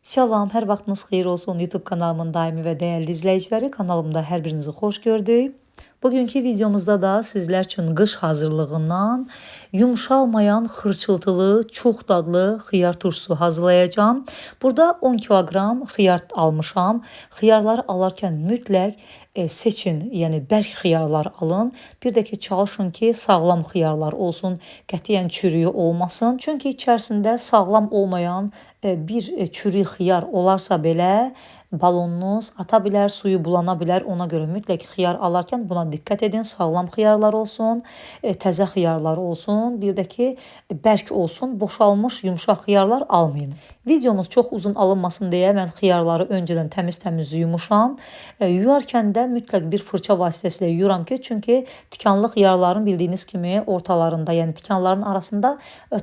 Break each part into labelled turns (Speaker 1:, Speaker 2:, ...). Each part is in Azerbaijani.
Speaker 1: Salam, hər vaxtınız xeyir olsun YouTube kanalımın daimi və dəyərli izləyiciləri. Kanalımda hər birinizi xoş gördük. Bugünkü videomuzda da sizlər üçün qış hazırlığından yumşalmayan xırçıltılı, çox dadlı xiyar turşusu hazırlayacağım. Burada 10 kiloqram xiyar almışam. Xiyarları alarkən mütləq seçin, yəni bərk xiyarlar alın. Bir də ki, çalışın ki, sağlam xiyarlar olsun, qətiyyən çürüyü olmasın. Çünki içərisində sağlam olmayan bir çürük xiyar olarsa belə balonunuz ata bilər, suyu bulana bilər. Ona görə mütləq xiyar alarkən buna diqqət edin. Sağlam xiyarlar olsun, təzə xiyarlar olsun, bir də ki, bərk olsun. Boşalmış yumşaq xiyarlar almayın. Videomuz çox uzun alınmasın deyə mən xiyarları öncədən təmiz yumuşam. Yuyarkən də mütləq bir fırça vasitəsilə yuyuram ki, çünki tikanlı xiyarların bildiyiniz kimi ortalarında, yəni tikanların arasında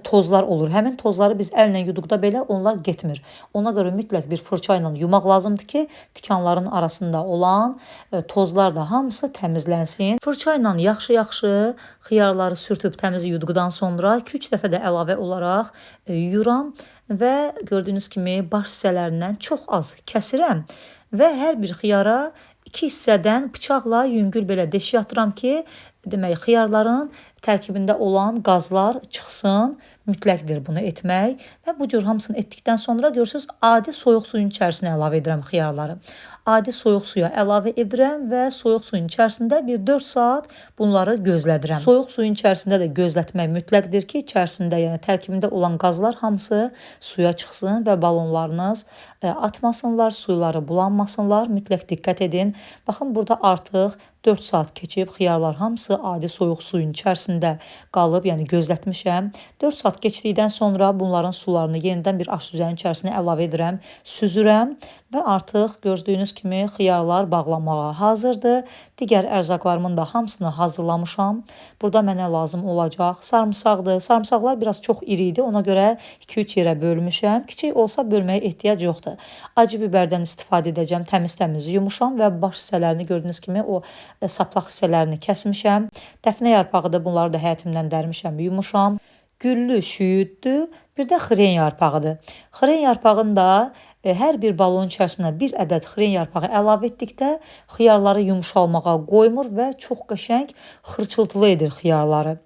Speaker 1: tozlar olur. Həmin tozları biz əllə yuduqda belə onlar getmir. Ona görə mütləq bir fırça ilə yumaq lazımdır ki, tikanların arasında olan tozlar da hamısı təmizlənsin. Fırça ilə yaxşı-yaxşı xiyarları sürtüb təmiz yuduqdan sonra 2-3 dəfə də əlavə olaraq yuyuram və gördüyünüz kimi baş hissələrindən çox az kəsirəm və hər bir xiyara 2 hissədən bıçaqla yüngül belə deşik atıram ki, demək xiyarların tərkibində olan qazlar çıxsın. Mütləqdir bunu etmək və bu cür hamısını etdikdən sonra görürsüz adi soyuq suyun içərisinə əlavə edirəm xiyarları. Adi soyuq suya əlavə edirəm və soyuq suyun içərisində bir 4 saat bunları gözlədirəm. Soyuq suyun içərisində də gözlətmək mütləqdir ki, içərisində, yəni tərkibində olan qazlar hamısı suya çıxsın və balonlarınız atmasınlar, suyları bulanmasınlar. Mütləq diqqət edin. Baxın, burada artıq 4 saat keçib, xiyarlar hamısı adi soyuq suyun içərisində qalıb, yəni gözlətmişəm. 4 saat keçdikdən sonra bunların sularını yenidən bir aş süzənin içərisinə əlavə edirəm, süzürəm və artıq gördüyünüz kimi xiyarlar bağlamağa hazırdır. Digər ərzaqlarımın da hamısını hazırlamışam. Burada mənə lazım olacaq sarımsaqdır. Sarımsaqlar biraz çox iri idi, ona görə 2-3 yerə bölmüşəm. Kiçik olsa bölməyə ehtiyac yoxdur. Acı biberdən istifadə edəcəm, təmiz yumuşam və baş hissələrini gördüyünüz kimi o saplaq hissələrini kəsmişəm. Dəfnə yarpağı da bunları da həyətimdən dərmişəm, yumuşam. Güllü şüyüddür, bir də xırın yarpağıdır. Xırın yarpağını da hər bir balonun içərisinə bir ədəd xırın yarpağı əlavə etdikdə xiyarları yumşalmağa qoymur və çox qəşəng xırçıltılı edir xiyarları.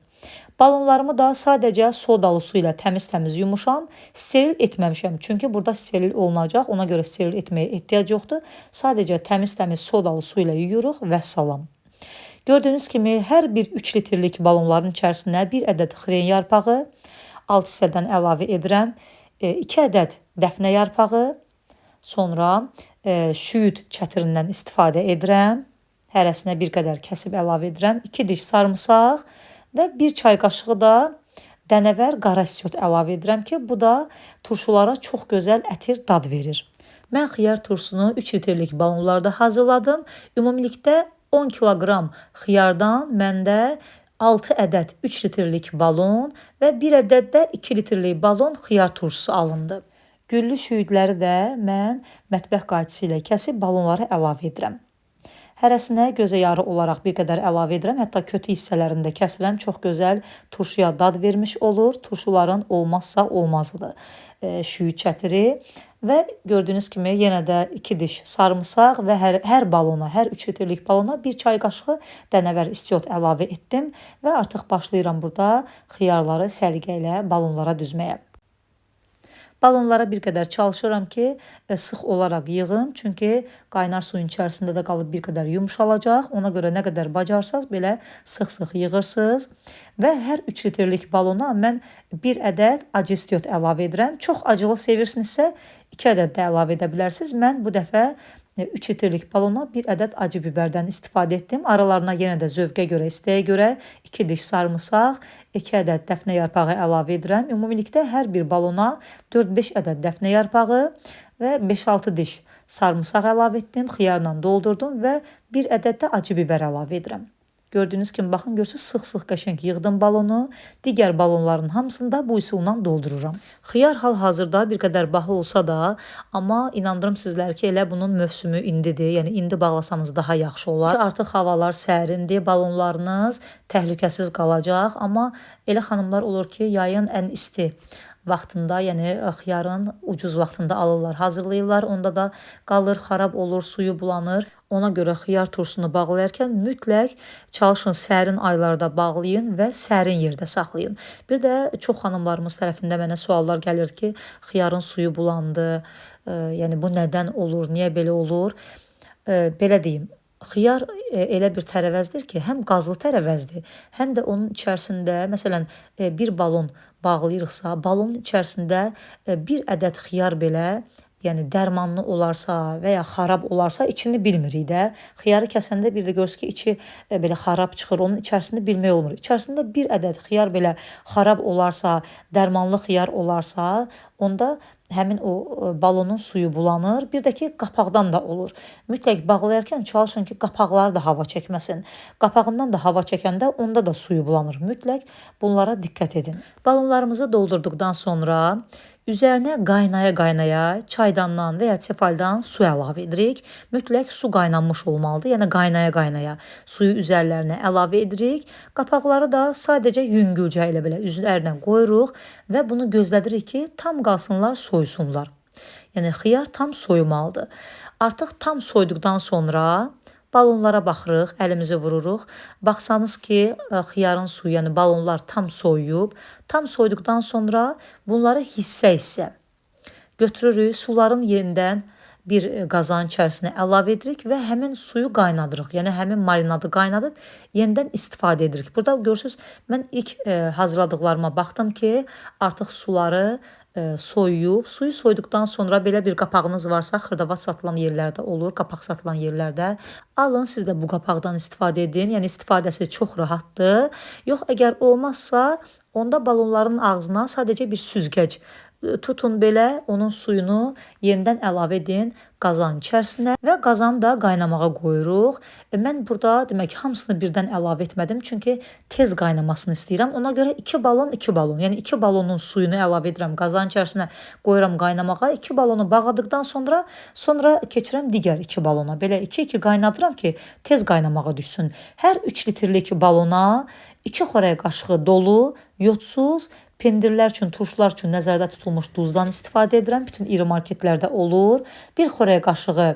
Speaker 1: Balonlarımı da sadəcə sodalı su ilə təmiz yumuşam, steril etməmişəm. Çünki burada steril olunacaq, ona görə steril etməyə ehtiyac yoxdur. Sadəcə təmiz sodalı su ilə yuyuruq və salam. Gördüyünüz kimi hər bir 3 litrlik balonların içərisinə bir ədəd xırın yarpağı, alt hissədən əlavə edirəm, 2 ədəd dəfnə yarpağı, sonra şüyüd çətirindən istifadə edirəm, hərəsinə bir qədər kəsib əlavə edirəm, 2 diş sarımsaq və 1 çay qaşığı da dənəvər qara istiot əlavə edirəm ki, bu da turşulara çox gözəl ətir dad verir. Mən xiyar turşusunu 3 litrlik balonlarda hazırladım. Ümumilikdə 10 kiloqram xiyardan məndə 6 ədəd 3 litrlik balon və 1 ədəd də 2 litrlik balon xiyar turşusu alındı. Güllü şüyüdləri də mən mətbəx qayçısı ilə kəsib balonlara əlavə edirəm. Hərəsinə gözə yarı olaraq bir qədər əlavə edirəm. Hətta kötü hissələrində kəsirəm. Çox gözəl turşuya dad vermiş olur. Turşuların olmazsa olmazıdır şüyüd çətiri. Və gördüyünüz kimi yenə də 2 diş sarımsaq və hər balona, hər 3 litrlik balona 1 çay qaşığı dənəvər istiot əlavə etdim və artıq başlayıram burada xiyarları səliqə ilə balonlara düzməyə. Balonlara bir qədər çalışıram ki, sıx olaraq yığım, çünki qaynar suyun içərisində də qalıb bir qədər yumşalacaq. Ona görə nə qədər bacarsaz belə sıx yığırsınız və hər 3 litrlik balona mən 1 ədəd acı istiot əlavə edirəm. Çox acılı sevirsinizsə 2 ədəd də əlavə edə bilərsiniz. Mən bu dəfə 3 litrlik balona 1 ədəd acı biberdən istifadə etdim. Aralarına yenə də zövqə görə, istəyə görə 2 diş sarımsaq, 2 ədəd dəfnə yarpağı əlavə edirəm. Ümumilikdə hər bir balona 4-5 ədəd dəfnə yarpağı və 5-6 diş sarımsaq əlavə etdim. Xiyarla doldurdum və 1 ədəd də acı biber əlavə edirəm. Gördüyünüz kimi baxın, görürsünüz sıx qəşəng yığdım balonu. Digər balonların hamısını da bu üsulla doldururam. Xiyar hal-hazırda bir qədər baha olsa da, amma inandırım sizlər ki, elə bunun mövsümü indidir. Yəni indi bağlasanız daha yaxşı olar. Artıq havalar sərindir, balonlarınız təhlükəsiz qalacaq. Amma elə xanımlar olur ki, yayın ən isti vaxtında, yəni xiyarın ucuz vaxtında alırlar, hazırlayırlar. Onda da qalır, xarab olur, suyu bulanır. Ona görə xiyar turşusunu bağlayarkən mütləq çalışın sərin aylarda bağlayın və sərin yerdə saxlayın. Bir də çox xanımlarımız tərəfində mənə suallar gəlir ki, xiyarın suyu bulandı, yəni bu nədən olur, niyə belə olur? Belə deyim, xiyar elə bir tərəvəzdir ki, həm qazlı tərəvəzdir, həm də onun içərisində, məsələn, bir balon bağlayırıqsa, balonun içərisində bir ədəd xiyar belə, yəni dərmanlı olarsa və ya xarab olarsa içini bilmirik də. Xiyarı kəsəndə bir də görürsünüz ki, içi belə xarab çıxır, onun içərisini bilmək olmur. İçərisində bir ədəd xiyar belə xarab olarsa, dərmanlı xiyar olarsa, onda həmin o balonun suyu bulanır. Bir də ki, qapaqdan da olur. Mütləq bağlayarkən çalışın ki, qapaqları da hava çəkməsin. Qapağından da hava çəkəndə onda da suyu bulanır. Mütləq bunlara diqqət edin. Balonlarımızı doldurduqdan sonra üzərinə qaynaya-qaynaya çaydandan və ya tefaldan su əlavə edirik. Mütləq su qaynanmış olmalıdır. Yəni qaynaya-qaynaya suyu üzərlərinə əlavə edirik. Qapaqları da sadəcə yüngülcə elə belə üzərinə qoyuruq və bunu gözlədirik ki, tam qalsınlar, soysunlar. Yəni xiyar tam soyumalıdır. Artıq tam soyduqdan sonra balonlara baxırıq, əlimizi vururuq. Baxsanız ki, xiyarın suyu, yəni balonlar tam soyuyub. Tam soyduqdan sonra bunları hissə-hissə götürürük. Suların yenidən bir qazanın içərisinə əlavə edirik və həmin suyu qaynadırıq. Yəni həmin marinadı qaynadıb yenidən istifadə edirik. Burada görürsünüz, mən ilk hazırladıqlarıma baxdım ki, artıq suları soyuyub. Suyu soyduqdan sonra belə bir qapağınız varsa, xırdavat satılan yerlərdə olur, qapaq satılan yerlərdə. Alın, siz də bu qapaqdan istifadə edin. Yəni istifadəsi çox rahatdır. Yox, əgər olmazsa, onda balonların ağzına sadəcə bir süzgəc tutun belə, onun suyunu yenidən əlavə edin qazanın içərisinə və qazanı da qaynamağa qoyuruq. Mən burada demək hamısını birdən əlavə etmədim, çünki tez qaynamasını istəyirəm. Ona görə 2 balon, yəni 2 balonun suyunu əlavə edirəm qazanın içərisinə, qoyuram qaynamağa. 2 balonu bağladıqdan sonra keçirəm digər 2 balona. Belə 2-2 qaynadıram ki, tez qaynamağa düşsün. Hər 3 litrlik balona 2 xörək qaşığı dolu, yodsuz, pendirlər üçün, turşular üçün nəzərdə tutulmuş duzdan istifadə edirəm. Bütün iri marketlərdə olur. 1 xörək qaşığı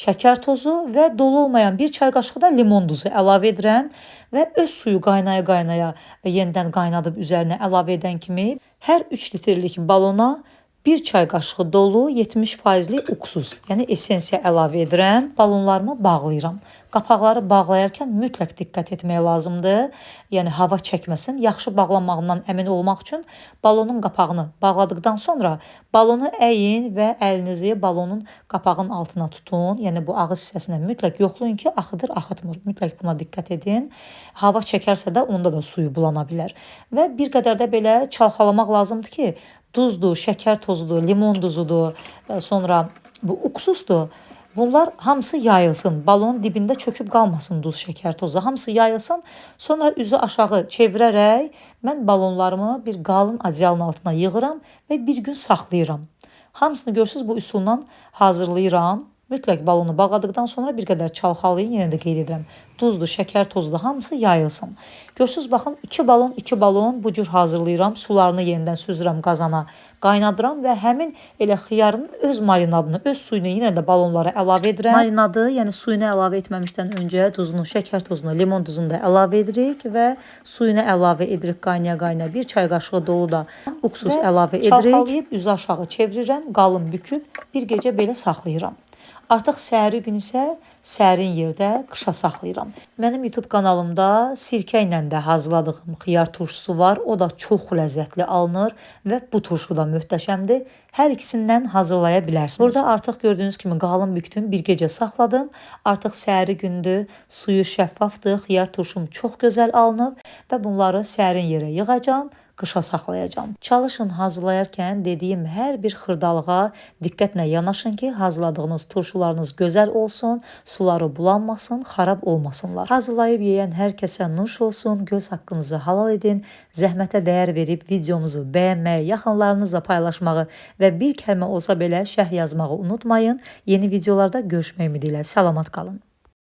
Speaker 1: şəkər tozu və dolu olmayan 1 çay qaşığı da limon duzu əlavə edirəm və öz suyu qaynaya-qaynaya yenidən qaynadıb üzərinə əlavə edən kimi hər 3 litrlik balona 1 çay qaşığı dolu 70%lik uksuz, yəni esensiya əlavə edirəm. Balonlarımı bağlayıram. Qapaqları bağlayarkən mütləq diqqət etmək lazımdır. Yəni hava çəkməsin. Yaxşı bağlanmağından əmin olmaq üçün balonun qapağını bağladıqdan sonra balonu əyin və əlinizi balonun qapağının altına tutun. Yəni bu ağız hissəsinə mütləq yoxlayın ki, axıdır, axıtmır. Mütləq buna diqqət edin. Hava çəkərsə də onda da suyu bulana bilər. Və bir qədər də belə çalxalamaq lazımdır ki, duzdur, şəkər tozudur, limon duzudur, sonra bu uksuzdur. Bunlar hamısı yayılsın. Balonun dibində çöküb qalmasın duz, şəkər tozu. Hamısı yayılsın. Sonra üzü aşağı çevirərək mən balonlarımı bir qalın adyalın altına yığıram və bir gün saxlayıram. Hamısını görürsünüz bu üsulla hazırlayıram. Mütləq balonu bağladıqdan sonra bir qədər çalxalayın, yenə də qeyd edirəm. Duzdur, şəkər tozudur, hamısı yayılsın. Görürsünüz, baxın 2 balon bu cür hazırlayıram. Sularını yenidən süzürəm qazana, qaynadıram və həmin elə xiyarın öz marinadını, öz suyunu yenə də balonlara əlavə edirəm. Marinadı, yəni suyunu əlavə etməmişdən öncə duzunu, şəkər tozunu, limon duzunu da əlavə edirik və suyunu əlavə edirik qaynaya-qaynaya. 1 çay qaşığı dolu da uksuz əlavə edirik. Çalxalayıb üzü aşağı çevirirəm, qalın büküb bir gecə belə saxlayıram. Artıq səhəri gün isə sərin yerdə qışa saxlayıram. Mənim YouTube kanalımda sirkə ilə də hazırladığım xiyar turşusu var. O da çox ləzzətli alınır və bu turşu da möhtəşəmdir. Hər ikisindən hazırlaya bilərsiniz. Burada artıq gördüyünüz kimi qalın bükdüm, bir gecə saxladım. Artıq səhəri gündür, suyu şəffafdır, xiyar turşum çox gözəl alınıb və bunları sərin yerə yığacağam. Qışa saxlayacağam. Çalışın hazırlayarkən dediyim hər bir xırdalığa diqqətlə yanaşın ki, hazırladığınız turşularınız gözəl olsun, suları bulanmasın, xarab olmasınlar. Hazırlayıb yeyən hər kəsə nuş olsun, göz haqqınızı halal edin, zəhmətə dəyər verib videomuzu bəyənməyi, yaxınlarınızla paylaşmağı və bir kəlmə olsa belə şərh yazmağı unutmayın. Yeni videolarda görüşmək ümidi ilə salamat qalın.